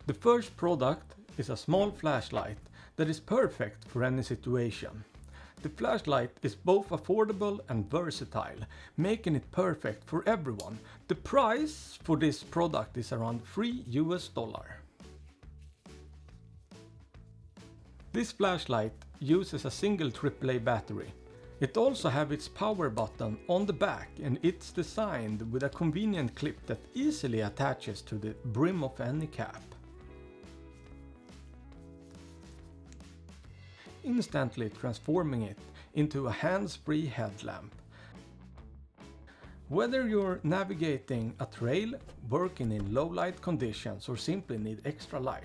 The first product is a small flashlight that is perfect for any situation. The flashlight is both affordable and versatile, making it perfect for everyone. The price for this product is around $3. This flashlight uses a single AAA battery. It also has its power button on the back, and it's designed with a convenient clip that easily attaches to the brim of any cap, instantly transforming it into a hands-free headlamp. Whether you're navigating a trail, working in low light conditions, or simply need extra light,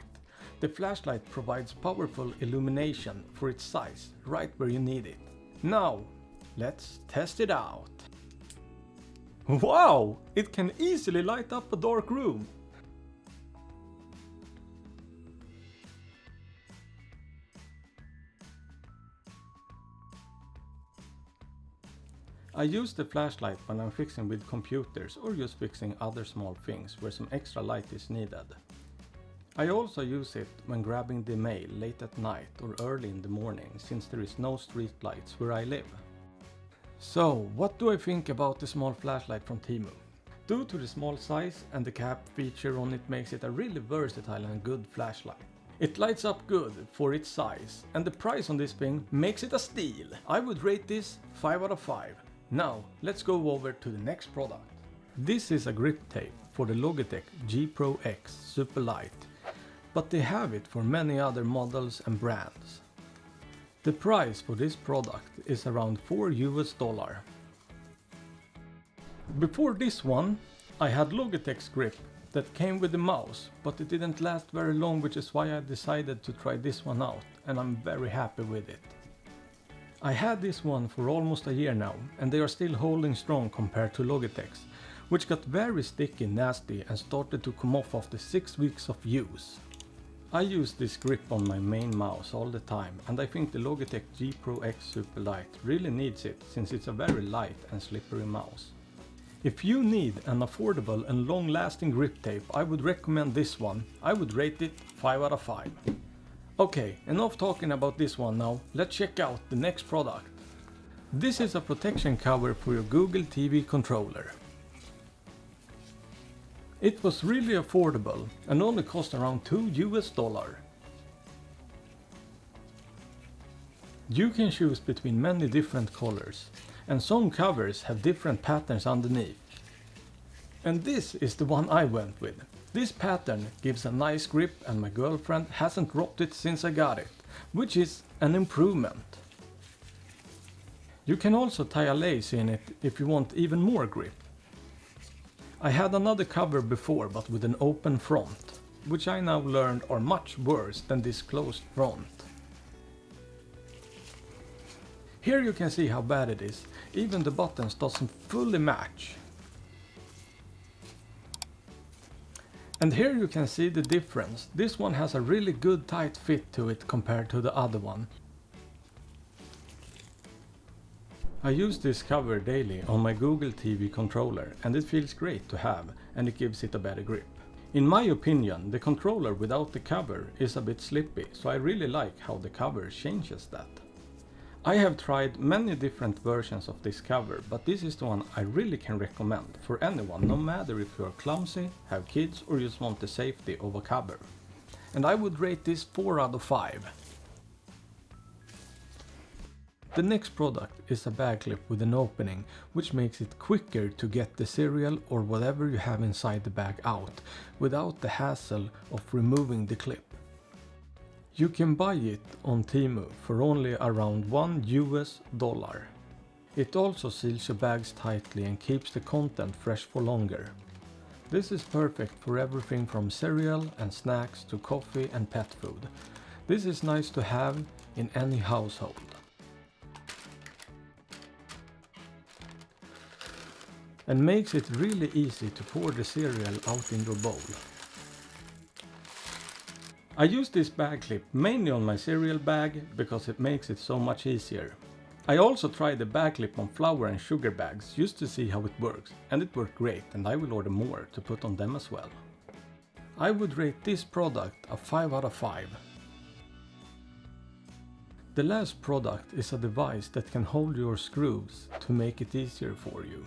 the flashlight provides powerful illumination for its size, right where you need it. Now, let's test it out. Wow! It can easily light up a dark room. I use the flashlight when I'm fixing with computers or just fixing other small things where some extra light is needed. I also use it when grabbing the mail late at night or early in the morning, since there is no street lights where I live. So, what do I think about the small flashlight from Temu? Due to the small size and the cap feature on it makes it a really versatile and good flashlight. It lights up good for its size, and the price on this thing makes it a steal. I would rate this 5 out of 5. Now, let's go over to the next product. This is a grip tape for the Logitech G Pro X Superlight, but they have it for many other models and brands. The price for this product is around $4. Before this one, I had Logitech's grip that came with the mouse, but it didn't last very long, which is why I decided to try this one out, and I'm very happy with it. I had this one for almost a year now, and they are still holding strong compared to Logitech's, which got very sticky and nasty and started to come off after 6 weeks of use. I use this grip on my main mouse all the time, and I think the Logitech G Pro X Superlight really needs it, since it's a very light and slippery mouse. If you need an affordable and long-lasting grip tape, I would recommend this one. I would rate it 5 out of 5. Okay, enough talking about this one now, let's check out the next product. This is a protection cover for your Google TV controller. It was really affordable and only cost around $2. You can choose between many different colors, and some covers have different patterns underneath. And this is the one I went with. This pattern gives a nice grip, and my girlfriend hasn't dropped it since I got it, which is an improvement. You can also tie a lace in it if you want even more grip. I had another cover before, but with an open front, which I now learned are much worse than this closed front. Here you can see how bad it is, even the buttons doesn't fully match. And here you can see the difference. This one has a really good tight fit to it compared to the other one. I use this cover daily on my Google TV controller, and it feels great to have, and it gives it a better grip. In my opinion, the controller without the cover is a bit slippy, so I really like how the cover changes that. I have tried many different versions of this cover, but this is the one I really can recommend for anyone, no matter if you are clumsy, have kids, or just want the safety of a cover. And I would rate this 4 out of 5. The next product is a bag clip with an opening, which makes it quicker to get the cereal or whatever you have inside the bag out, without the hassle of removing the clip. You can buy it on Temu for only around $1. It also seals your bags tightly and keeps the content fresh for longer. This is perfect for everything from cereal and snacks to coffee and pet food. This is nice to have in any household. And makes it really easy to pour the cereal out in your bowl. I use this bag clip mainly on my cereal bag because it makes it so much easier. I also tried the bag clip on flour and sugar bags just to see how it works, and it worked great, and I will order more to put on them as well. I would rate this product a 5 out of 5. The last product is a device that can hold your screws to make it easier for you.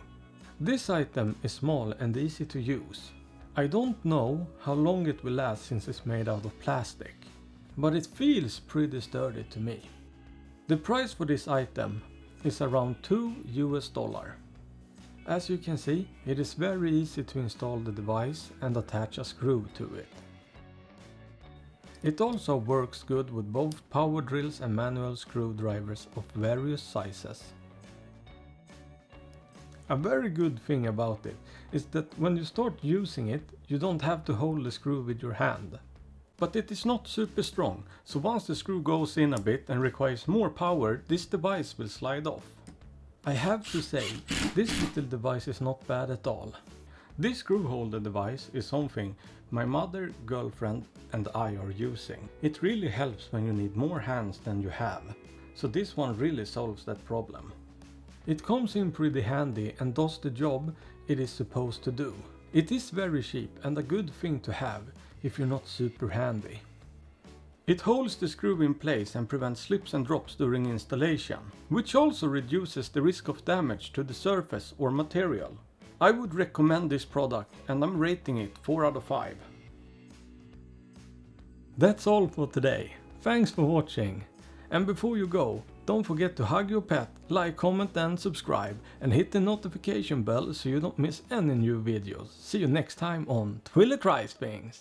This item is small and easy to use. I don't know how long it will last since it's made out of plastic, but it feels pretty sturdy to me. The price for this item is around $2 US. As you can see, it is very easy to install the device and attach a screw to it. It also works good with both power drills and manual screwdrivers of various sizes. A very good thing about it is that when you start using it, you don't have to hold the screw with your hand. But it is not super strong, so once the screw goes in a bit and requires more power, this device will slide off. I have to say, this little device is not bad at all. This screw holder device is something my mother, girlfriend and I are using. It really helps when you need more hands than you have, so this one really solves that problem. It comes in pretty handy and does the job it is supposed to do. It is very cheap and a good thing to have if you're not super handy. It holds the screw in place and prevents slips and drops during installation, which also reduces the risk of damage to the surface or material. I would recommend this product and I'm rating it 4 out of 5. That's all for today. Thanks for watching. And before you go, don't forget to hug your pet, like, comment and subscribe, and hit the notification bell so you don't miss any new videos. See you next time on Twille Tries Things.